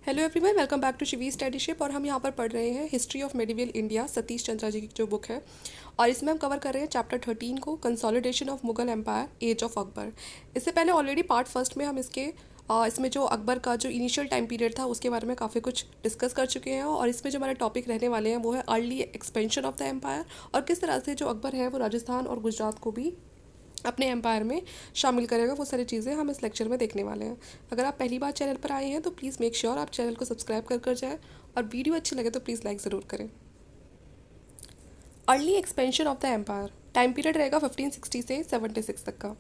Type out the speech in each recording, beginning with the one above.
Hello everyone, welcome back to शिवी स्टडीशिप। और हम यहाँ पर पढ़ रहे हैं history of medieval India, Satish Chandra ji की जो बुक है। और इसमें हम कवर कर रहे हैं चैप्टर 13 को, consolidation of Mughal empire, age of Akbar. इससे पहले ऑलरेडी पार्ट फर्स्ट में हम इसमें जो अकबर का जो इनिशियल टाइम पीरियड था उसके बारे में काफ़ी कुछ डिस्कस कर चुके हैं। और इसमें जो हमारे टॉपिक रहने वाले हैं वो है early expansion of the empire, और किस तरह से जो अकबर है वो राजस्थान और गुजरात को भी अपने एम्पायर में शामिल करेगा। वो सारी चीज़ें हम इस लेक्चर में देखने वाले हैं। अगर आप पहली बार चैनल पर आए हैं तो प्लीज़ मेक श्योर आप चैनल को सब्सक्राइब कर जाए, और वीडियो अच्छी लगे तो प्लीज़ लाइक ज़रूर करें। Early expansion of the empire time period रहेगा 1560 से 76 तक का।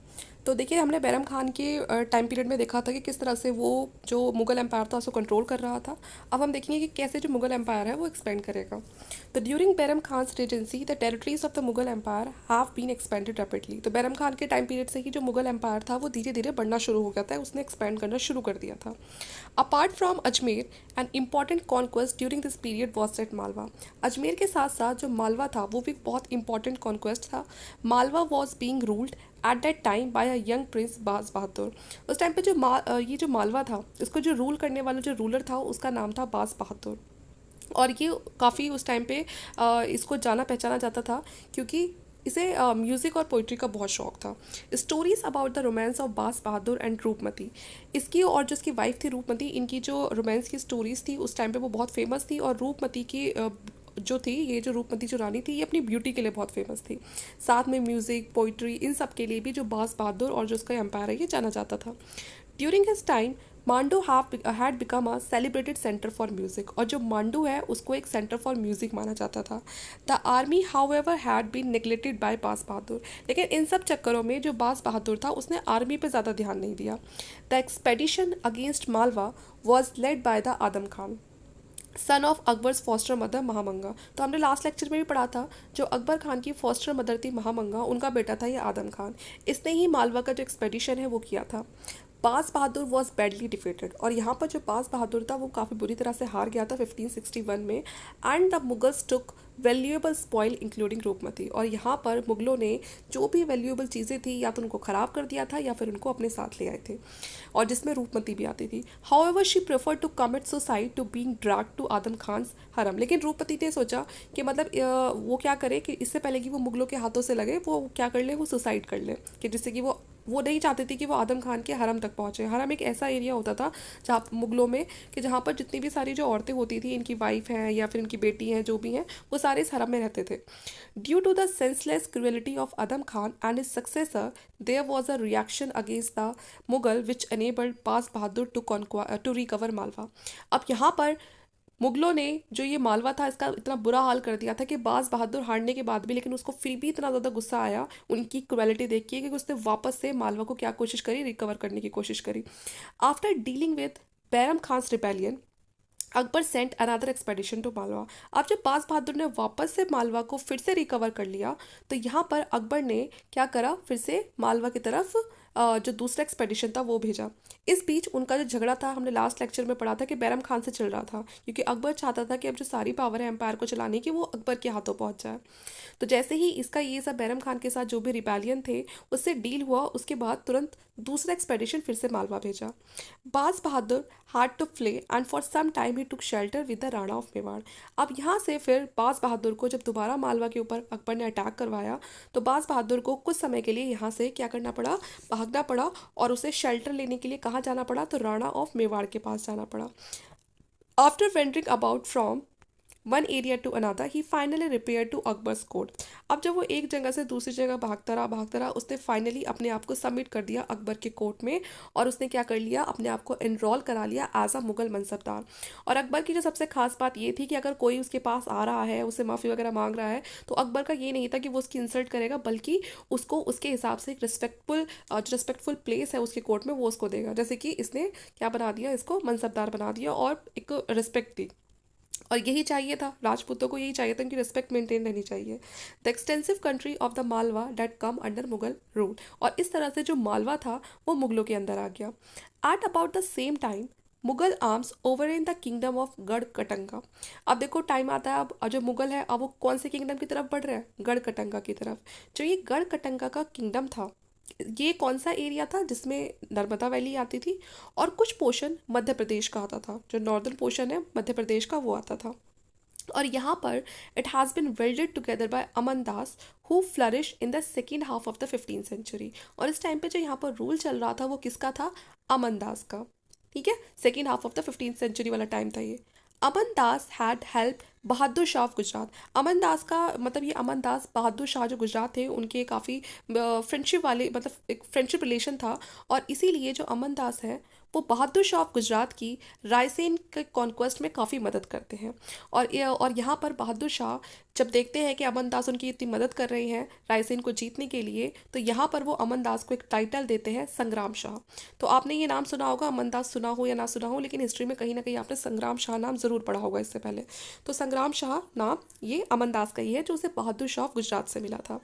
तो देखिए, हमने बैरम खान के टाइम पीरियड में देखा था कि किस तरह से वो जो मुगल एम्पायर था उसको कंट्रोल कर रहा था। अब हम देखेंगे कि कैसे जो मुगल एम्पायर है वो एक्सपेंड करेगा। तो during Bairam Khan's regency the territories of the Mughal empire have been expanded rapidly. तो बैरम खान के टाइम पीरियड से ही जो मुगल एम्पायर था वो धीरे धीरे बढ़ना शुरू हो गया था, उसने एक्सपेंड करना शुरू कर दिया था। Apart from Ajmer, an important conquest during this period was at Malwa. Ajmer के साथ साथ जो मालवा था वो भी बहुत इंपॉर्टेंट कॉन्क्वेस्ट था। Malwa was being ruled at that time by a young prince Baz Bahadur. उस टाइम पे ये जो मालवा था, इसको जो रूल करने वाला जो रूलर था उसका नाम था बाज बहादुर। और ये काफ़ी उस टाइम पे इसको जाना पहचाना जाता था, क्योंकि इसे म्यूज़िक और पोइट्री का बहुत शौक था। Stories about the romance of बास बहादुर एंड रूपमती, इसकी और जो इसकी वाइफ थी रूपमती, इनकी जो रोमांस की स्टोरीज थी उस टाइम पे वो बहुत फेमस थी। और रूपमती की जो थी, ये जो रूपमती जो रानी थी, ये अपनी ब्यूटी के लिए बहुत फेमस थी। साथ में म्यूज़िक, पोइट्री, इन सब के लिए भी जो बास बहादुर और जो उसका एम्पायर है ये जाना जाता था। During his time Mandu had become a celebrated centre for music, और जो मांडू है उसको एक सेंटर फॉर म्यूजिक माना जाता था। The army however had been neglected by Baz Bahadur, लेकिन इन सब चक्करों में जो बास बहादुर था उसने आर्मी पर ज़्यादा ध्यान नहीं दिया। The expedition against Malwa was led by the Adham Khan, son of Akbar's foster mother Maham Anga. तो हमने लास्ट लेक्चर में भी पढ़ा था, जो अकबर खान की फॉस्टर मदर थी महामंगा, उनका बेटा था ये आदम खान। इसने ही मालवा का जो एक्सपेडिशन है वो किया था। बाज बहादुर वॉज बैडली डिफीटेड, और यहाँ पर जो बाज बहादुर था वो काफ़ी बुरी तरह से हार गया था 1561 में। And the Mughals took valuable spoil including Rupmati, और यहाँ पर मुगलों ने जो भी वैल्यूएबल चीज़ें थी या तो उनको ख़राब कर दिया था या फिर उनको अपने साथ ले आए थे, और जिसमें रूपमती भी आती थी। However she prefer to commit suicide to being drag to Adham Khan's harem, लेकिन रूपमती ने सोचा कि मतलब वो क्या करे कि इससे पहले कि वो मुगलों के हाथों से लगे, वो क्या कर ले, वो सुसाइड कर ले, कि जिससे कि वो नहीं चाहती थी कि वो आदम खान के हरम तक पहुंचे। हरम एक ऐसा एरिया होता था जहाँ मुगलों में, कि जहाँ पर जितनी भी सारी जो औरतें होती थी, इनकी वाइफ हैं या फिर इनकी बेटी हैं, जो भी हैं, वो सारे इस हरम में रहते थे। Due to the senseless cruelty of Adham Khan and his successor, there was a reaction against the Mughal which enabled Baz Bahadur to recover Malwa. अब यहाँ पर मुगलों ने जो ये मालवा था इसका इतना बुरा हाल कर दिया था कि बाज बहादुर हारने के बाद भी, लेकिन उसको फिर भी इतना ज़्यादा गुस्सा आया उनकी क्रुएलिटी देख के कि उसने वापस से मालवा को क्या कोशिश करी, रिकवर करने की कोशिश करी। After dealing with Bairam Khan's rebellion, Akbar sent another expedition to Malwa. अब जब बाज बहादुर ने वापस से मालवा को फिर से रिकवर कर लिया, तो यहाँ पर अकबर ने क्या करा, फिर से मालवा की तरफ जो दूसरा एक्सपेडिशन था वो भेजा। इस बीच उनका जो झगड़ा था, हमने लास्ट लेक्चर में पढ़ा था कि बैरम खान से चल रहा था, क्योंकि अकबर चाहता था कि अब जो सारी पावर है एम्पायर को चलाने की वो अकबर के हाथों पहुंच जाए। तो जैसे ही इसका ये सब बैरम खान के साथ जो भी रिपेलियन थे उससे डील हुआ, उसके बाद तुरंत दूसरा एक्सपेडिशन फिर से मालवा भेजा। बाज बहादुर had to flee and for some time he took shelter with the Rana of Mewar. अब यहाँ से फिर बाज बहादुर को जब दोबारा मालवा के ऊपर अकबर ने अटैक करवाया, तो बाज बहादुर को कुछ समय के लिए यहाँ से क्या करना पड़ा, भागना पड़ा, और उसे शेल्टर लेने के लिए कहाँ जाना पड़ा, तो राणा ऑफ मेवाड़ के पास जाना पड़ा। After wandering about from one area to another he finally repair to Akbar's court. अब जब वो एक जगह से दूसरी जगह भागता रहा, उसने फाइनली अपने आप को सबमिट कर दिया अकबर के कोर्ट में, और उसने क्या कर लिया, अपने आप को एनरोल करा लिया एज अ मुगल मनसबदार। और अकबर की जो सबसे खास बात ये थी कि अगर कोई उसके पास आ रहा है, उसे माफ़ी वगैरह मांग रहा है, तो अकबर का ये नहीं था कि वो उसकी इंसल्ट करेगा, बल्कि उसको उसके हिसाब से एक रिस्पेक्टफुल प्लेस है उसके कोर्ट में, वो उसको देगा। जैसे कि इसने क्या बना दिया, इसको मनसबदार बना दिया और एक रिस्पेक्ट दी। और यही चाहिए था, राजपूतों को यही चाहिए था, उनकी रिस्पेक्ट मेंटेन रहनी चाहिए। The extensive country of the Malwa that come under Mughal rule, और इस तरह से जो मालवा था वो मुगलों के अंदर आ गया। At about the same time Mughal arms over in the kingdom of गढ़ कटंगा। अब देखो टाइम आता है, अब जो मुगल है अब वो कौन से किंगडम की तरफ बढ़ रहे हैं, गढ़ कटंगा की तरफ। जो ये गढ़ कटंगा का किंगडम था, ये कौन सा एरिया था जिसमें नर्मदा वैली आती थी, और कुछ पोर्शन मध्य प्रदेश का आता था, जो नॉर्दर्न पोर्शन है मध्य प्रदेश का वो आता था। और यहाँ पर it has been welded together by Aman Das, who flourish in the second half of the 15th century। और इस टाइम पे जो यहाँ पर रूल चल रहा था वो किसका था? अमन दास का। ठीक है, second half of the 15th century वाला टाइम था ये। Aman Das had help Bahadur Shah of Gujarat. Aman Das का मतलब ये अमन दास बहादुर शाह जो गुजरात थे उनके काफ़ी फ्रेंडशिप वाले, मतलब एक फ्रेंडशिप रिलेशन था। और इसीलिए जो अमन दास है वो बहादुर शाह ऑफ गुजरात की रायसेन के कॉन्क्वेस्ट में काफ़ी मदद करते हैं। और यहाँ पर बहादुर शाह जब देखते हैं कि अमन दास उनकी इतनी मदद कर रहे हैं रायसेन को जीतने के लिए, तो यहाँ पर वो अमन दास को एक टाइटल देते हैं संग्राम शाह। तो आपने ये नाम सुना होगा, अमन दास सुना हो या ना सुना हो, लेकिन हिस्ट्री में कहीं ना कहीं आपने संग्राम शाह नाम ज़रूर पढ़ा होगा इससे पहले। तो संग्राम शाह नाम ये अमन दास का ही है, जो उसे बहादुर शाह ऑफ गुजरात से मिला था।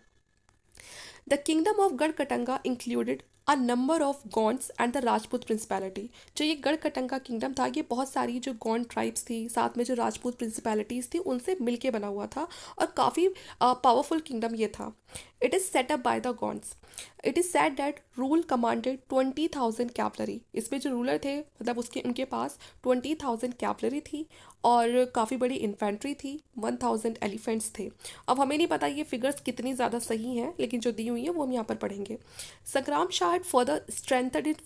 The kingdom of गढ़कटंगा included a number of Gonds and the Rajput principality। जो ये गढ़कटंगा किंगडम था ये बहुत सारी जो गोंड ट्राइब्स थी साथ में जो राजपूत प्रिंसिपैलिटीज़ थी उनसे मिलके बना हुआ था, और काफ़ी पावरफुल किंगडम ये था। It is set up by the Gonds. It is said that rule commanded 20,000 cavalry. इसमें जो रूलर थे मतलब उसके उनके पास 20,000 कैवलरी थी, और काफ़ी बड़ी इन्फेंट्री थी, 1,000 एलिफेंट्स थे। अब हमें नहीं पता ये फिगर्स कितनी ज़्यादा सही हैं, लेकिन जो दी हुई है वो हम यहाँ पर पढ़ेंगे। संग्राम Shah had further strengthened its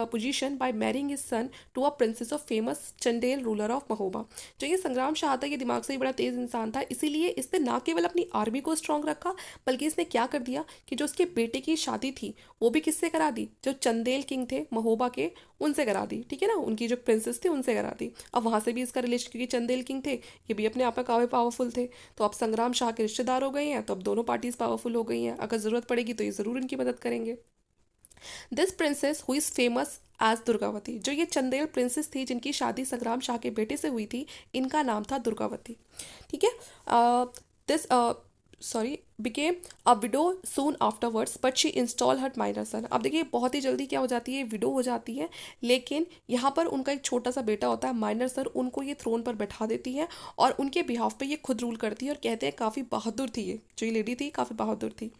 position by marrying his son to a princess of famous Chandel ruler of Mahoba. जो ये संग्राम शाह था ये दिमाग से ही बड़ा तेज इंसान था, इसीलिए इसने ना केवल अपनी आर्मी को स्ट्रांग रखा बल्कि इसने क्या कर दिया कि जो उसके बेटे की शादी थी वो भी किससे करा दी? जो चंदेल किंग थे महोबा के, उनसे करा दी। ठीक है ना, उनकी जो प्रिंसेस थी उनसे करा दी। अब वहाँ से भी इसका रिलेशन, क्योंकि चंदेल किंग थे ये भी अपने आप में काफ़ी पावरफुल थे, तो अब संग्राम शाह के रिश्तेदार हो गए हैं, तो अब दोनों पार्टीज पावरफुल हो गई हैं, अगर ज़रूरत पड़ेगी तो ये ज़रूर इनकी मदद करेंगे। दिस प्रिंसेस हुई फेमस एज दुर्गावती। जो ये चंदेल प्रिंसेस थी जिनकी शादी संग्राम शाह के बेटे से हुई थी, इनका नाम था दुर्गावती। ठीक है, this sorry became a widow soon afterwards but she install her minor son. अब देखिए बहुत ही जल्दी क्या हो जाती है, विडो हो जाती है, लेकिन यहाँ पर उनका एक छोटा सा बेटा होता है माइनर सर, उनको ये थ्रोन पर बैठा देती है और उनके बिहाफ पे ये खुद रूल करती है, और कहते हैं काफ़ी बहादुर थी ये जो ये लेडी थी, काफ़ी बहादुर थी।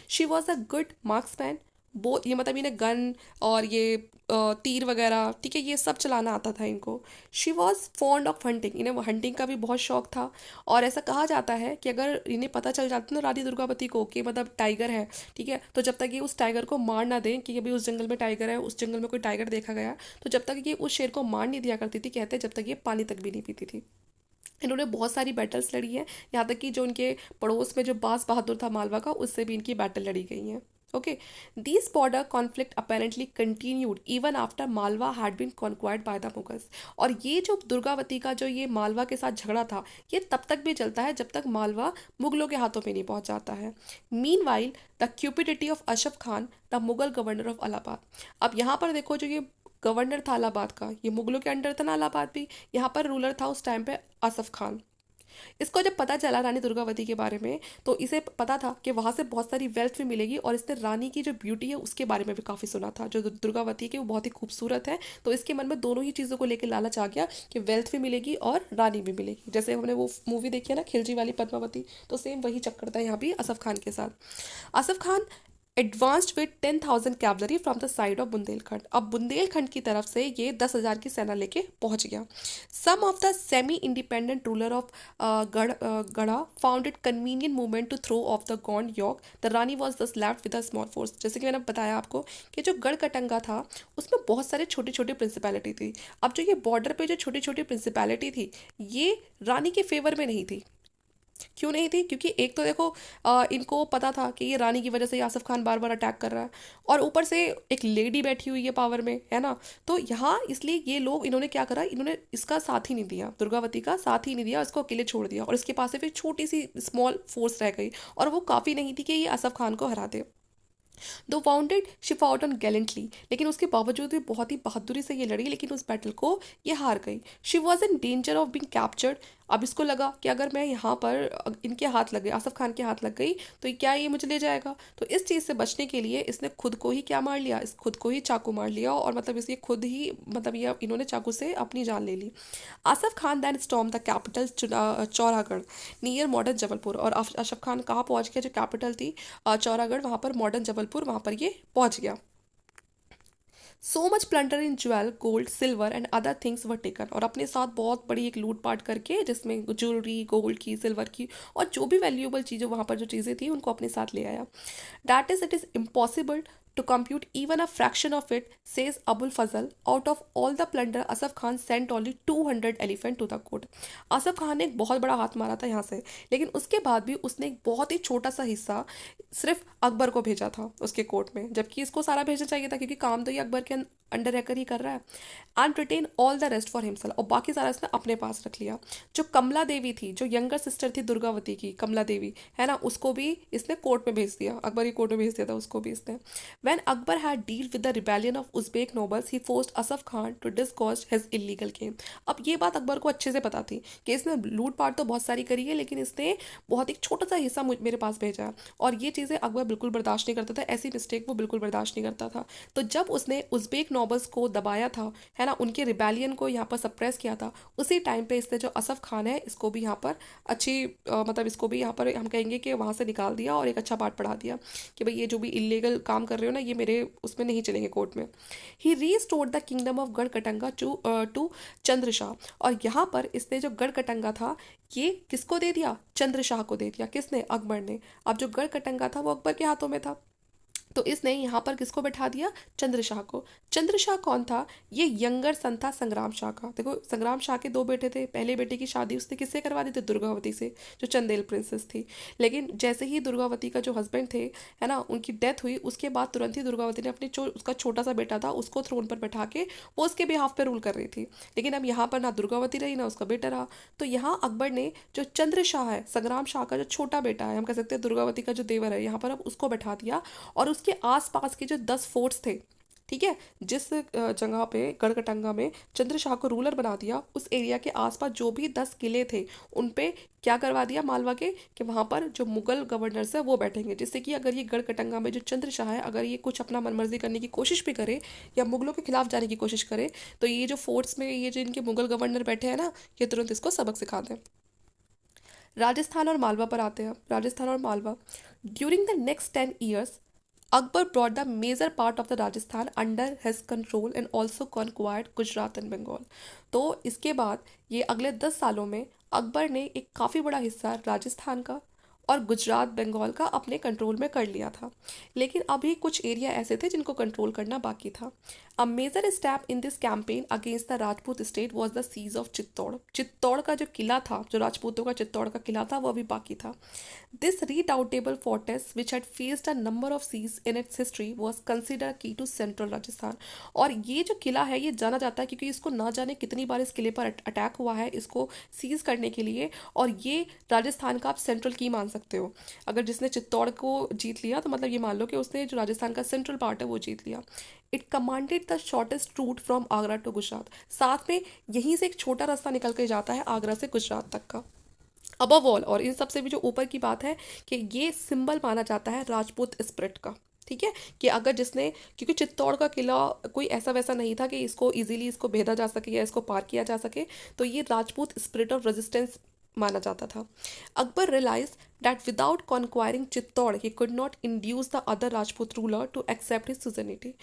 She was a good marksman. बहुत ये मतलब इन्हें गन और ये तीर वगैरह, ठीक है, ये सब चलाना आता था इनको। She was fond of hunting. इन्हें वो हंटिंग का भी बहुत शौक था, और ऐसा कहा जाता है कि अगर इन्हें पता चल जाता ना रानी दुर्गावती को कि मतलब टाइगर है, ठीक है, तो जब तक ये उस टाइगर को मार ना दें कि अभी उस जंगल में टाइगर है, उस जंगल में कोई टाइगर देखा गया, तो जब तक ये उस शेर को मार नहीं दिया करती थी, कहते हैं जब तक ये पानी तक भी नहीं पीती थी। इन्होंने बहुत सारी बैटल्स लड़ी हैं, यहाँ तक कि जो उनके पड़ोस में जो बास बहादुर था मालवा का, उससे भी इनकी बैटल लड़ी गई हैं। Okay, these border conflict apparently continued even after Malwa had been conquered by the Mughals. और ये जो दुर्गावती का जो ये मालवा के साथ झगड़ा था ये तब तक भी चलता है जब तक मालवा मुगलों के हाथों में नहीं पहुंच जाता है। Meanwhile the cupidity of Asaf Khan the Mughal governor of Allahabad. अब यहाँ पर देखो जो ये गवर्नर था इलाहाबाद का, ये मुगलों के अंडर था ना इलाहाबाद भी, यहाँ पर रूलर था उस टाइम पे असफ खान। इसको जब पता चला रानी दुर्गावती के बारे में, तो इसे पता था कि वहाँ से बहुत सारी वेल्थ भी मिलेगी, और इसने रानी की जो ब्यूटी है उसके बारे में भी काफ़ी सुना था, जो दुर्गावती की वो बहुत ही खूबसूरत है, तो इसके मन में दोनों ही चीज़ों को लेकर लालच आ गया कि वेल्थ भी मिलेगी और रानी भी मिलेगी। जैसे हमने वो मूवी देखी है ना खिलजी वाली पद्मावती, तो सेम वही चक्कर था यहाँ भी असफ खान के साथ। Asaf Khan advanced with 10,000 cavalry from the side of Bundelkhand. अब बुंदेलखंड की तरफ से ये 10,000 की सेना लेके पहुंच गया। Some of the semi independent ruler of Garha found it convenient movement to throw off the Gond yoke. The Rani was thus left with a small force. जैसे कि मैंने बताया आपको कि जो गढ़कटंगा था उसमें बहुत सारे छोटे छोटे प्रिंसिपैलिटी थी। अब जो ये बॉर्डर पे जो छोटी छोटी प्रिंसिपैलिटी थी ये रानी के फेवर में नहीं थी। क्यों नहीं थी? क्योंकि एक तो देखो इनको पता था कि ये रानी की वजह से आसिफ खान बार बार अटैक कर रहा है, और ऊपर से एक लेडी बैठी हुई है पावर में, है ना, तो यहाँ इसलिए ये लोग इन्होंने क्या करा, इन्होंने इसका साथ ही नहीं दिया, दुर्गावती का साथ ही नहीं दिया, इसको अकेले छोड़ दिया, और इसके पास से फिर छोटी सी स्मॉल फोर्स रह गई, और वो काफ़ी नहीं थी कि ये आसिफ खान को हरा दे। दो वाउंडेड शी फॉट ऑन गैलेंटली। लेकिन उसके बावजूद भी बहुत ही बहादुरी से ये लड़ी, लेकिन उस बैटल को ये हार गई। She was in danger of being captured. अब इसको लगा कि अगर मैं यहाँ पर इनके हाथ लग गई, आसिफ खान के हाथ लग गई, तो क्या ये मुझे ले जाएगा? तो इस चीज़ से बचने के लिए इसने खुद को ही क्या मार लिया, इस खुद को ही चाकू मार लिया, और मतलब इसे खुद ही मतलब ये इन्होंने चाकू से अपनी जान ले ली। Asaf Khan then storm the capital Chauragarh near modern Jabalpur. और आसिफ खान कहाँ पहुँच गया? जो कैपिटल थी चौरागढ़, वहाँ पर मॉडर्न जबलपुर जबलपुर वहाँ पर ये पहुँच गया। So much plunder in jewel gold silver and other things were taken, और अपने साथ बहुत बड़ी एक लूट पाट करके जिसमें ज्वेलरी गोल्ड की सिल्वर की और जो भी वैल्यूएबल चीज़ें वहाँ पर जो चीज़ें थी उनको अपने साथ ले आया। That is it is impossible to compute even a fraction of it, says Abul Fazal. Out of all the plunder, Asaf Khan sent only 200 elephant to the court. Asaf Khan ने एक बहुत बड़ा हाथ मारा था यहाँ से, लेकिन उसके बाद भी उसने एक बहुत ही छोटा सा हिस्सा सिर्फ अकबर को भेजा था उसके कोर्ट में, जबकि इसको सारा भेजना चाहिए था क्योंकि काम तो ये अकबर के अंडर रहकर ही कर रहा है। And retain all the rest for himself, और बाकी सारा इसने अपने पास रख लिया। जो कमला देवी थी, जो यंगर सिस्टर थी दुर्गावती की, कमला देवी है ना, उसको भी इसने कोर्ट में भेज दिया, अकबर की कोर्ट में भेज दिया था उसको भी इसने। When Akbar had dealt with the rebellion of Uzbek nobles, he forced Asaf Khan to disgorge his illegal gain. अब ये बात अकबर को अच्छे से पता थी कि इसने लूट पाट तो बहुत सारी करी है, लेकिन इसने बहुत एक छोटा सा हिस्सा मेरे पास भेजा है, और ये चीज़ें अकबर बिल्कुल बर्दाश्त नहीं करता था, ऐसी मिस्टेक वो बिल्कुल बर्दाश्त नहीं करता था। तो जब उसने उज़्बेक नॉबल्स को दबाया था, है ना, उनके रिबेलियन को यहाँ पर सप्रेस किया था, उसी टाइम पे इसने जो असफ खान है इसको भी यहाँ पर अच्छी मतलब इसको भी यहाँ पर हम कहेंगे कि वहाँ से निकाल दिया और एक अच्छा पाठ पढ़ा दिया कि भाई ये जो भी इलीगल काम कर रहे हो ना, ये मेरे उसमें नहीं चलेंगे कोर्ट में। He restored the kingdom of Garhkatanga to Chandrashah, और यहाँ पर इसने जो गढ़कटंगा था ये किसको दे दिया? चंद्रशाह को दे दिया। किसने? अकबर ने। अब जो गढ़कटंगा था वो अकबर के हाथों में था, तो इसने यहाँ पर किसको बैठा दिया? चंद्रशाह को। चंद्रशाह कौन था? ये यंगर सन था संग्राम शाह का। देखो संग्राम शाह के दो बेटे थे, पहले बेटे की शादी उसने किससे करवा दी थी? दुर्गावती से, जो चंदेल प्रिंसेस थी। लेकिन जैसे ही दुर्गावती का जो हस्बैंड थे, है ना, उनकी डेथ हुई, उसके बाद तुरंत ही दुर्गावती ने अपने जो उसका छोटा सा बेटा था उसको थ्रोन पर बैठा के वो उसके बिहाफ पे रूल कर रही थी। लेकिन अब यहाँ पर ना दुर्गावती रही ना उसका बेटा रहा, तो यहाँ अकबर ने जो चंद्रशाह है, संग्राम शाह का जो छोटा बेटा है, हम कह सकते हैं दुर्गावती का जो देवर है, यहाँ पर अब उसको बैठा दिया, और उसके आसपास के जो 10 फोर्ट्स थे, ठीक है, जिस जगह पे गढ़कटंगा में चंद्रशाह को रूलर बना दिया, उस एरिया के आसपास जो भी 10 किले थे उन पे क्या करवा दिया मालवा के, कि वहाँ पर जो मुगल गवर्नर्स है वो बैठेंगे, जिससे कि अगर ये गढ़कटंगा में जो चंद्रशाह है अगर ये कुछ अपना मनमर्जी करने की कोशिश भी करे या मुगलों के खिलाफ जाने की कोशिश करे, तो ये जो फोर्ट्स में ये जो इनके मुगल गवर्नर बैठे हैं ना, ये तुरंत इसको सबक सिखा दें। राजस्थान और मालवा पर आते हैं। राजस्थान और Malwa, during the next 10 years Akbar brought the major part of the Rajasthan under his control and also conquered Gujarat and Bengal. तो इसके बाद ये अगले 10 सालों में अकबर ने एक काफ़ी बड़ा हिस्सा राजस्थान का और गुजरात बंगाल का अपने कंट्रोल में कर लिया था, लेकिन अभी कुछ एरिया ऐसे थे जिनको कंट्रोल करना बाकी था। A major step in this campaign against the Rajput state was the siege of Chittor. Chittor का जो किला था, जो राजपूतों का चित्तौड़ का किला था, वो अभी बाकी था। This redoubtable fortress which had faced a number of siege in its history was consider key to central Rajasthan. और ये जो किला है ये जाना जाता है क्योंकि इसको ना जाने कितनी बार इस किले पर अटैक हुआ है इसको सीज करने के लिए, और ये राजस्थान का आप सेंट्रल की मान सकते हो। अगर जिसने चित्तौड़ को जीत लिया तो मतलब ये मान लो कि उसने जो राजस्थान का सेंट्रल पार्ट है वो जीत लिया। It commanded the shortest route from Agra to Gujarat. साथ में यहीं से एक छोटा रास्ता निकल के जाता है आगरा से गुजरात तक का। अबव ऑल, और इन सबसे भी जो ऊपर की बात है कि ये सिंबल माना जाता है राजपूत स्पिरिट का। ठीक है, कि अगर जिसने, क्योंकि चित्तौड़ का किला कोई ऐसा वैसा नहीं था कि इसको इजीली इसको भेदा जा सके या इसको पार किया जा सके, तो ये राजपूत स्पिरिट ऑफ रेजिस्टेंस माना जाता था। Akbar realise that without conquering Chittor he could not induce the other Rajput ruler to accept his suzerainty.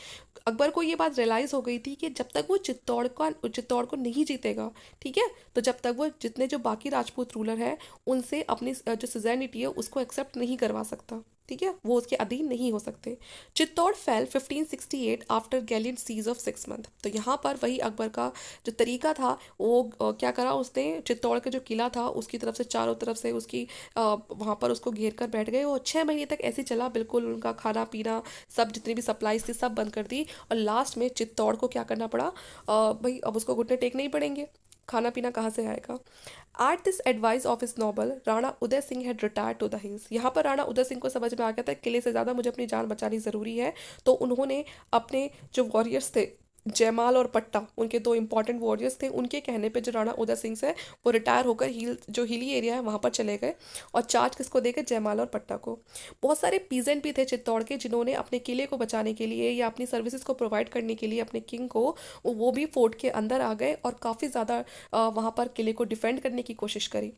Akbar को ये बात रियलाइज हो गई थी कि जब तक वो चित्तौड़ को नहीं जीतेगा, ठीक है, तो जब तक वो जितने जो बाकी राजपूत रूलर है उनसे अपनी जो सुजनिटी है उसको एक्सेप्ट नहीं करवा सकता, ठीक है, वो उसके अधीन नहीं हो सकते। Chittor fell 1568 after gallant siege of 6 months। तो यहाँ पर वही अकबर का जो तरीका था वो क्या करा, उसने चित्तौड़ का जो किला था उसकी तरफ से चारों तरफ से उसकी वहाँ पर उसको घेर कर बैठ गए। वो 6 महीने तक ऐसे चला, बिल्कुल उनका खाना पीना सब जितनी भी सप्लाईज थी सब बंद कर दी, और लास्ट में चित्तौड़ को क्या करना पड़ा, भाई अब उसको घुटने टेकने ही पड़ेंगे, खाना पीना कहाँ से आएगा। At this advice of his noble Rana Uday Singh had retire to the hills. यहाँ पर राणा उदय सिंह को समझ में आ गया था किले से ज़्यादा मुझे अपनी जान बचानी ज़रूरी है, तो उन्होंने अपने जो वॉरियर्स थे जयमाल और पट्टा उनके दो इंपॉर्टेंट वॉरियर्स थे, उनके कहने पे जो राणा उदय सिंह से वो रिटायर होकर हिली एरिया है वहाँ पर चले गए और चार्ज किसको दे गए, जयमाल और पट्टा को। बहुत सारे पीजेंट भी थे चित्तौड़ के जिन्होंने अपने किले को बचाने के लिए या अपनी सर्विसेज को प्रोवाइड करने के लिए अपने किंग को, वो भी फोर्ट के अंदर आ गए और काफ़ी ज़्यादा वहाँ पर किले को डिफेंड करने की कोशिश करी।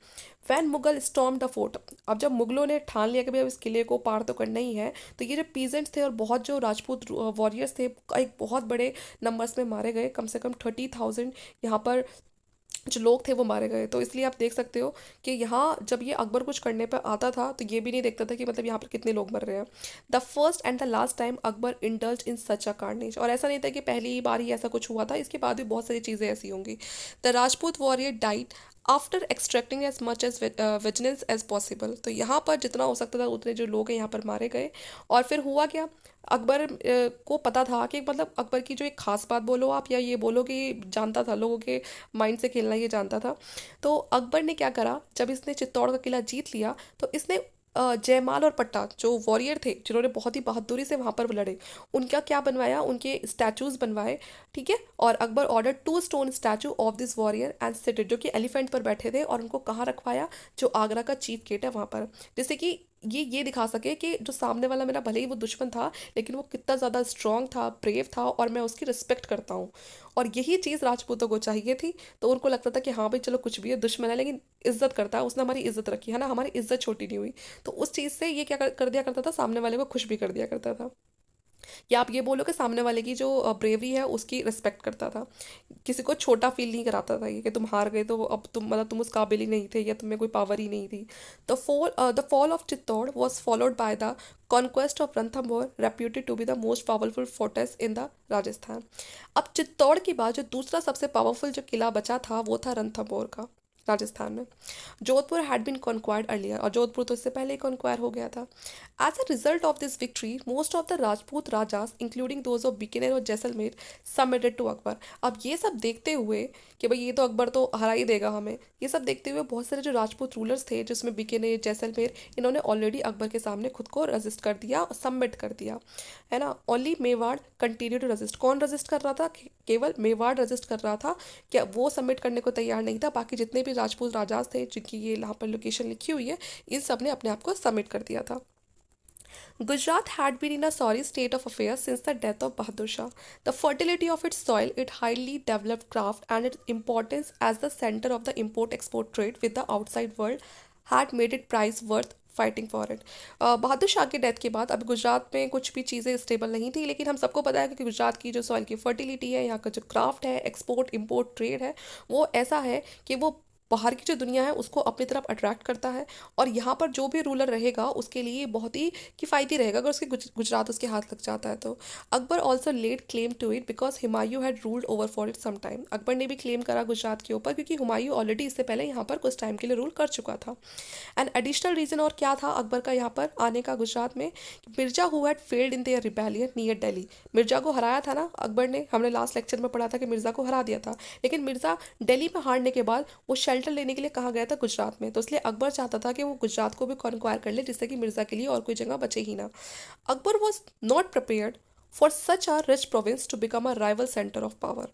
When Mughal storm the fort, अब जब मुगलों ने ठान लिया कि भाई अब इस किले को पार तो करना ही है, तो ये जो पीजेंट्स थे और बहुत जो राजपूत वॉरियर्स थे एक बहुत बड़े नंबर्स में मारे गए, कम से कम 30,000 यहाँ पर जो लोग थे वो मारे गए। तो इसलिए आप देख सकते हो कि यहाँ जब ये अकबर कुछ करने पर आता था तो ये भी नहीं देखता था कि मतलब यहाँ पर कितने लोग मर रहे हैं। The first and the last time Akbar indulge in such a carnage, और ऐसा नहीं था कि पहली बार ही ऐसा कुछ हुआ था, इसके बाद भी बहुत सारी चीज़ें ऐसी होंगी। The Rajput warrior died after extracting as much as vigilance as possible, तो यहाँ पर जितना हो सकता था उतने जो लोग हैं यहाँ पर मारे गए। और फिर हुआ क्या, अकबर को पता था कि मतलब अकबर की जो एक खास बात बोलो आप या ये बोलो कि जानता था लोगों के माइंड से खेलना, ये जानता था। तो अकबर ने क्या करा, जब इसने चित्तौड़ का किला जीत लिया तो इसने जयमाल और पट्टा जो वॉरियर थे जिन्होंने बहुत ही बहादुरी से वहाँ पर लड़े, उनका क्या बनवाया, उनके स्टैचूज बनवाए। ठीक है, और Akbar order 2 stone statue of this warrior and seated, जो कि एलिफेंट पर बैठे थे, और उनको कहाँ रखवाया, जो आगरा का चीफ गेट है वहाँ पर, जिससे कि ये दिखा सके कि जो सामने वाला मेरा भले ही वो दुश्मन था लेकिन वो कितना ज़्यादा स्ट्रांग था, ब्रेव था, और मैं उसकी रिस्पेक्ट करता हूँ। और यही चीज़ राजपूतों को चाहिए थी। तो उनको लगता था कि हाँ भाई चलो कुछ भी है, दुश्मन है लेकिन इज्जत करता है, उसने हमारी इज्जत रखी है ना, हमारी इज्जत छोटी नहीं हुई। तो उस चीज़ से ये क्या कर दिया करता था, सामने वाले को खुश भी कर दिया करता था। या आप ये बोलो कि सामने वाले की जो ब्रेवरी है उसकी रिस्पेक्ट करता था, किसी को छोटा फील नहीं कराता था ये कि तुम हार गए तो अब तुम मतलब तुम उस काबिल ही नहीं थे या तुम्हें कोई पावर ही नहीं थी। The fall of Chittor was followed by the conquest of Ranthambore, reputed to be the most powerful fortress in the Rajasthan. अब चित्तौड़ के बाद जो दूसरा सबसे पावरफुल जो किला बचा था वो था रणथंभौर का, राजस्थान में। जोधपुर हैड बीन कॉन्क्वायर्ड अर्लियर, और जोधपुर तो इससे पहले ही कॉन्क्वायर हो गया था। As a result of this victory most of the Rajput rajas including those of Bikaner और जैसलमेर सबमिटेड टू अकबर। अब ये सब देखते हुए कि भाई ये तो अकबर तो हरा ही देगा हमें, ये सब देखते हुए बहुत सारे जो राजपूत रूलर्स थे जिसमें बीकानेर जैसलमेर, इन्होंने ऑलरेडी अकबर के सामने खुद को रजिस्ट कर दिया और सबमिट कर दिया, है ना। Only Mewar continue to resist, कौन रजिस्ट कर रहा था, केवल मेवाड़ रजिस्ट कर रहा था, क्या वो सबमिट करने को तैयार नहीं था। बाकी जितने भी राजपूत राजास थे जिनकी ये यहाँ पर लोकेशन लिखी हुई है, इन सब ने अपने आप को सबमिट कर दिया था। Gujarat had been in a sorry state of affairs since the death of Bahadur Shah. The fertility of its soil, its highly developed craft, and its importance as the center of the import export trade with the outside world had made it price worth fighting for it. Bahadur Shah के death के बाद अब गुजरात में कुछ भी चीज़ें stable नहीं थी, लेकिन हम सबको पता है कि गुजरात की जो सॉइल की फर्टिलिटी है, यहाँ का जो क्राफ्ट है, एक्सपोर्ट इम्पोर्ट ट्रेड है, वो ऐसा है कि वो बाहर की जो दुनिया है उसको अपनी तरफ अट्रैक्ट करता है। और यहाँ पर जो भी रूलर रहेगा उसके लिए बहुत ही किफ़ायती रहेगा अगर उसके गुजरात उसके हाथ लग जाता है तो। Akbar also laid claim to it because Humayun had ruled over for it some time, Akbar ने भी क्लेम करा गुजरात के ऊपर क्योंकि हुमायूं ऑलरेडी इससे पहले यहाँ पर कुछ टाइम के लिए रूल कर चुका था। एंड एडिशनल रीजन और क्या था अकबर का यहाँ पर आने का गुजरात में, Mirza who had failed in their rebellion near Delhi, Mirza को हराया था ना अकबर ने, हमने लास्ट लेक्चर में पढ़ा था कि मिर्जा को हरा दिया था, लेकिन मिर्जा दिल्ली में हारने के बाद वो शेल्टर लेने के लिए कहाँ गया था, गुजरात में। तो इसलिए अकबर चाहता था कि वो गुजरात को भी कॉन्क्वायर कर ले जिससे कि मिर्जा के लिए और कोई जगह बचे ही ना। Akbar was not prepared for such a rich province to become a rival centre of power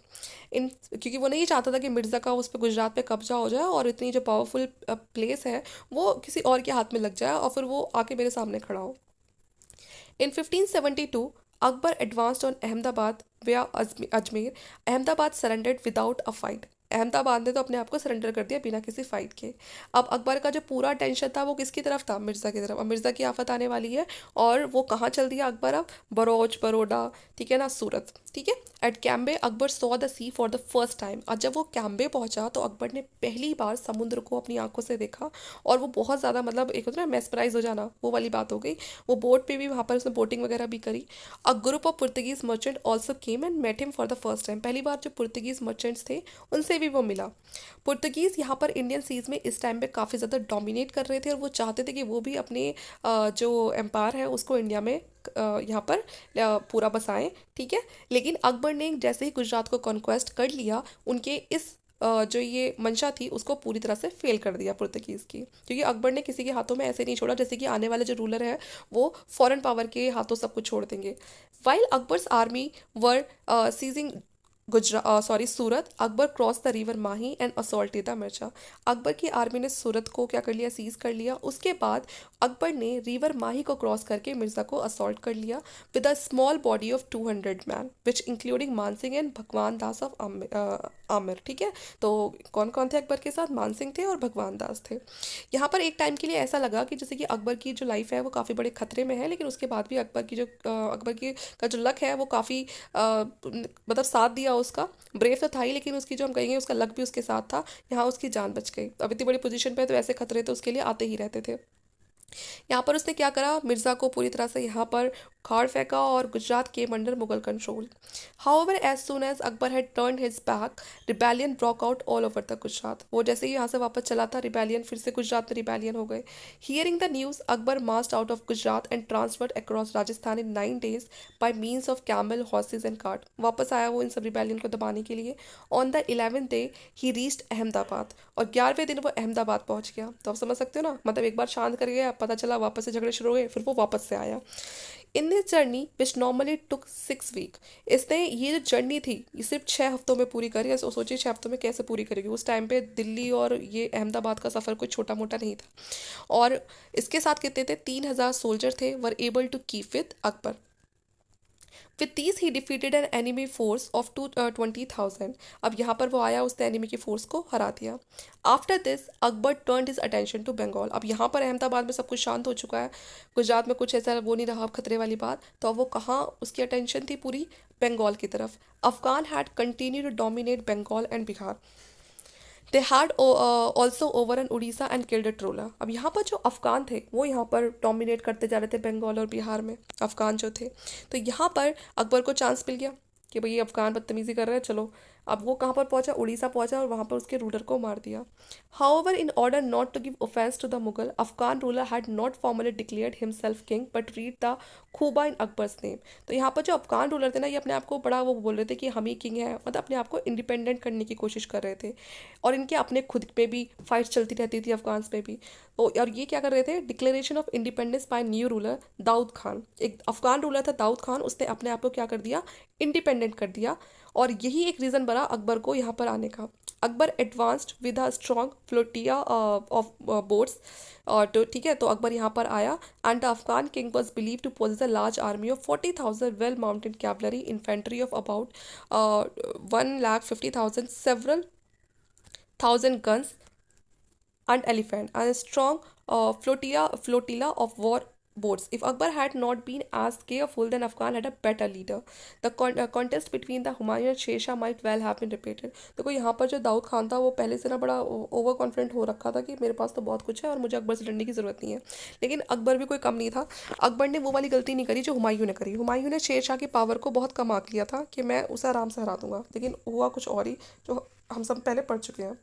in, क्योंकि वो नहीं चाहता था कि मिर्ज़ा का उस पर गुजरात पे कब्जा हो जाए और इतनी जो पावरफुल प्लेस है वो किसी और के हाथ में लग जाए और फिर वो आके मेरे सामने खड़ा हो। इन 1572 Akbar advanced on Ahmedabad via Ajmer, Ahmedabad surrendered without a fight, Ahmedabad ने तो अपने आप को सरेंडर कर दिया बिना किसी फाइट के। अब अकबर का जो पूरा टेंशन था वो किसकी तरफ था, मिर्ज़ा की तरफ। अब मिर्ज़ा की आफत आने वाली है और वो कहाँ चल दिया अकबर, अब बरोच बरोडा, ठीक है ना, सूरत, ठीक है। At Cambay Akbar saw the sea for the first time, और जब वो कैम्बे पहुंचा तो अकबर ने पहली बार समुद्र को अपनी आंखों से देखा और वो बहुत ज़्यादा मतलब एक होता है ना मेस्पराइज हो जाना, वो वाली बात हो गई। वो बोट पे भी वहाँ पर उसने बोटिंग वगैरह भी करी। A group of Portuguese merchant also came and met him for the first time, पहली बार जो पुर्तगीज मर्चेंट्स थे उनसे भी वो मिला। पुर्तगीज़ यहाँ पर इंडियन सीज में इस टाइम पे काफ़ी ज़्यादा डोमिनेट कर रहे थे और वो चाहते थे कि वो भी अपने जो एम्पायर है उसको इंडिया में यहाँ पर पूरा बसाएं, ठीक है। लेकिन अकबर ने जैसे ही गुजरात को कॉन्क्वेस्ट कर लिया, उनके इस जो ये मंशा थी उसको पूरी तरह से फेल कर दिया पुर्तगीज़ की, क्योंकि अकबर ने किसी के हाथों में ऐसे नहीं छोड़ा जैसे कि आने वाले जो रूलर है वो फॉरेन पावर के हाथों सब कुछ छोड़ देंगे। While Akbar's army were seizing Surat, Akbar cross the river Mahi and assaulted the Mirza. Akbar की आर्मी ने सूरत को क्या कर लिया, सीज कर लिया। उसके बाद अकबर ने रिवर माही को क्रॉस करके मिर्जा को असॉल्ट कर लिया with a small body of 200 man which including Mansingh and भगवान दास ऑफ आमिर। ठीक है, तो कौन कौन थे अकबर के साथ, मानसिंह थे और भगवान दास थे। यहाँ पर एक टाइम के लिए ऐसा लगा कि जैसे कि अकबर की जो लाइफ है वो काफ़ी बड़े खतरे में है, लेकिन उसके बाद भी अकबर की का जो लक है वो काफ़ी मतलब साथ दिया उसका। ब्रेव तो था ही, लेकिन उसकी जो हम कहेंगे उसका लक भी उसके साथ था। यहाँ उसकी जान बच गई। अब इतनी बड़ी पोजीशन पे है तो ऐसे खतरे तो उसके लिए आते ही रहते थे। यहाँ पर उसने क्या करा, मिर्ज़ा को पूरी तरह से यहाँ पर उखाड़ फेंका और Gujarat came under Mughal control. However as soon as Akbar had turn his back, rebellion broke out all over the Gujarat. वो जैसे ही यहाँ से वापस चला था, रिबेलियन फिर से गुजरात में रिबेलियन हो गए। Hearing the news, Akbar marched out of Gujarat and transferred across Rajasthan in 9 days bye means of camel, horses and cart. वापस आया वो इन सब रिबेलियन को दबाने के लिए। On the 11th day he reached Ahmedabad, और 11वें दिन वो अहमदाबाद पहुंच गया। तो आप समझ सकते हो ना, मतलब एक बार शांत कर गया, पता चला वापस से झगड़े शुरू हो गए, फिर वो वापस से आया। In this journey which normally took 6 week, इसने ये जो जर्नी थी ये सिर्फ 6 हफ्तों में पूरी करी। ऐसे सोचिए 6 हफ्तों में कैसे पूरी करेगी। उस टाइम पे दिल्ली और ये अहमदाबाद का सफ़र कोई छोटा मोटा नहीं था। और इसके साथ कितने थे, 3,000 सोल्जर थे, were able to keep with Akbar. With these he defeated an enemy force of 20,000। अब यहाँ पर वो आया, उसने एनिमी की फोर्स को हरा दिया। After this Akbar turn his attention to Bengal. अब यहाँ पर अहमदाबाद में सब कुछ शांत हो चुका है, गुजरात में कुछ ऐसा वो नहीं रहा अब खतरे वाली बात। तो अब वो कहाँ उसकी अटेंशन थी, पूरी बंगाल की तरफ। Afghan had continue to dominate Bengal and Bihar. They had also overrun Orissa and killed ट्रोला। अब यहाँ पर जो अफगान थे वो यहाँ पर डोमिनेट करते जा रहे थे बंगाल और बिहार में, अफगान जो थे। तो यहाँ पर अकबर को चांस मिल गया कि भाई ये अफगान बदतमीजी कर रहे हैं, चलो। अब वो कहाँ पर पहुंचा, उड़ीसा पहुंचा, और वहाँ पर उसके रूलर को मार दिया। However in order not to give offence to the Mughal, Afghan ruler had not formally declared himself king but read the khutba in Akbar's name. तो यहाँ पर जो अफगान रूलर थे ना, ये अपने आप को बड़ा वो बोल रहे थे कि हम ही किंग है, मतलब अपने आप को इंडिपेंडेंट करने की कोशिश कर रहे थे। और इनके अपने खुद पे भी फाइट चलती रहती थी अफगान्स में भी। तो और ये क्या कर रहे थे, declaration of independence by new ruler Daud Khan. एक अफगान रूलर था दाऊद खान, उसने अपने आप को क्या कर दिया, इंडिपेंडेंट कर दिया। और यही एक रीज़न बना अकबर को यहाँ पर आने का। Akbar advanced with a strong flotilla of boats. और तो ठीक है, तो अकबर यहाँ पर आया and the Afghan king was believe to possess a large army of 40,000 well mounted cavalry infantry of about 1,50,000 several thousand guns and elephant and a strong flotilla of war boats. If Akbar had not been as careful, then Afghan had a better leader. The contest between the Humayun and Sher might well have been repeated. देखो यहाँ पर जो दाऊद खान था वो पहले से ना बड़ा ओवर कॉन्फिडेंट हो रखा था कि मेरे पास तो बहुत कुछ है और मुझे अकबर से लड़ने की ज़रूरत नहीं है। लेकिन अकबर भी कोई कम नहीं था। अकबर ने वो वाली गलती नहीं करी जो हुमायूं ने करी। हुमायूं ने शेर शाह की पावर को बहुत कम आंक लिया था कि मैं उसे आराम से हरा दूंगा, लेकिन हुआ कुछ और ही जो हम सब पहले पढ़ चुके हैं।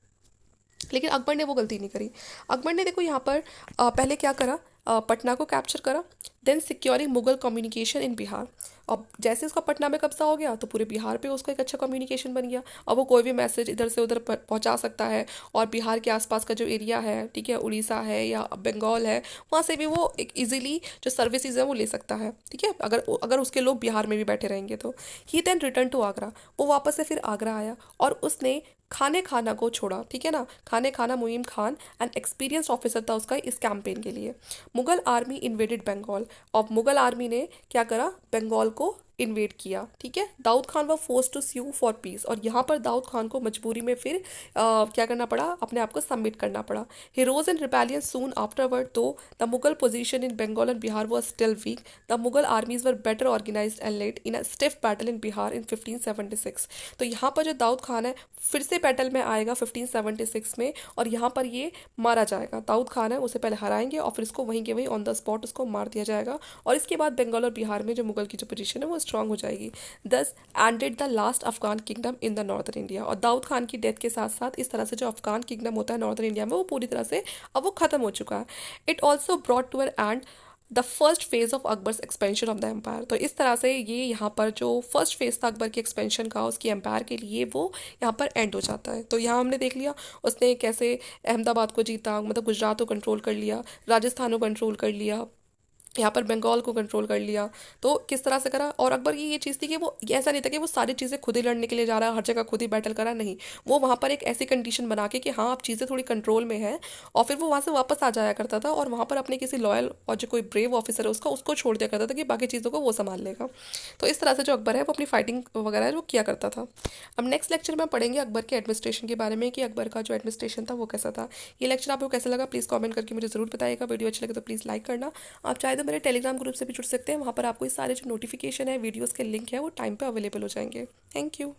लेकिन अकबर ने वो गलती नहीं करी। अकबर ने देखो यहाँ पर पहले क्या करा, पटना को कैप्चर करा, then securing Mughal communication in Bihar. अब जैसे उसका पटना में कब्जा हो गया तो पूरे बिहार पे उसका एक अच्छा कम्युनिकेशन बन गया। अब वो कोई भी मैसेज इधर से उधर पहुंचा सकता है, और बिहार के आसपास का जो एरिया है, ठीक है, उड़ीसा है या बंगाल है, वहाँ से भी वो एक इजीली जो सर्विसेज है वो ले सकता है। ठीक है, अगर अगर उसके लोग बिहार में भी बैठे रहेंगे तो। ही देन रिटर्न टू आगरा। वो वापस से फिर आगरा आया और उसने खाने खाना को छोड़ा। ठीक है ना, खाने खाना मुहिम खान एंड एक्सपीरियंस ऑफिसर था उसका इस कैंपेन के लिए। Mughal army invaded Bengal. और मुगल आर्मी ने क्या करा, बंगाल को इन्वेड किया। ठीक है, Daud Khan was force to sue for peace. और यहाँ पर दाऊद खान को मजबूरी में फिर क्या करना पड़ा, अपने आप को सबमिट करना पड़ा। Heroes in rebellion soon afterward, though the Mughal position in Bengal and Bihar was still weak, the Mughal armies were better organised and led in a stiff battle in Bihar in 1576। तो यहाँ पर जो दाऊद खान है फिर से बैटल में आएगा 1576 में, और यहाँ पर ये मारा जाएगा। दाऊद खान है उसे पहले हराएंगे और फिर इसको वहीं के वहीं ऑन द स्पॉट उसको मार दिया जाएगा। और इसके बाद बंगाल और बिहार में जो मुगल की जो पोजीशन है वो स्ट्रांग हो जाएगी। दस ended the last Afghan kingdom in the northern India. और दाऊद खान की डेथ के साथ साथ इस तरह से जो अफगान किंगडम होता है नॉर्दर्न इंडिया में वो पूरी तरह से अब वो खत्म हो चुका है। It also brought to an end the first phase of Akbar's expansion of the empire. तो इस तरह से ये यहाँ पर जो फर्स्ट फेज था अकबर के एक्सपेंशन का उसकी एम्पायर के लिए, वो यहाँ पर एंड हो जाता है। तो यहाँ हमने देख लिया उसने कैसे अहमदाबाद को जीता, मतलब गुजरात को कंट्रोल कर लिया, राजस्थान को कंट्रोल कर लिया, यहाँ पर बंगाल को कंट्रोल कर लिया। तो किस तरह से करा, और अकबर की ये चीज़ थी कि वो ये ऐसा नहीं था कि वो सारी चीज़ें खुद ही लड़ने के लिए जा रहा है, हर जगह खुद ही बैटल करा, नहीं। वो वहाँ पर एक ऐसी कंडीशन बना के कि हाँ अब चीज़ें थोड़ी कंट्रोल में है, और फिर वो वहाँ से वापस आ जाया करता था, और वहाँ पर अपने किसी लॉयल और जो कोई ब्रेव ऑफिसर है उसका, उसको छोड़ दिया करता था कि बाकी चीज़ों को वो संभाल लेगा। तो इस तरह से जो अकबर है वो अपनी फाइटिंग वगैरह है वो किया करता था। अब नेक्स्ट लेक्चर में पढ़ेंगे अकबर के एडमिनिस्ट्रेशन के बारे में, कि अकबर का जो एडमिनिस्ट्रेशन था वो कैसा था। ये लेक्चर आपको कैसा लगा प्लीज़ कमेंट करके मुझे ज़रूर बताइएगा। वीडियो अच्छी लगे तो प्लीज़ लाइक करना। आप चाहे तो मेरे टेलीग्राम ग्रुप से भी जुड़ सकते हैं, वहाँ पर आपको ये सारे जो नोटिफिकेशन है, वीडियोज़ के लिंक है, वो टाइम पे अवेलेबल हो जाएंगे। Thank you.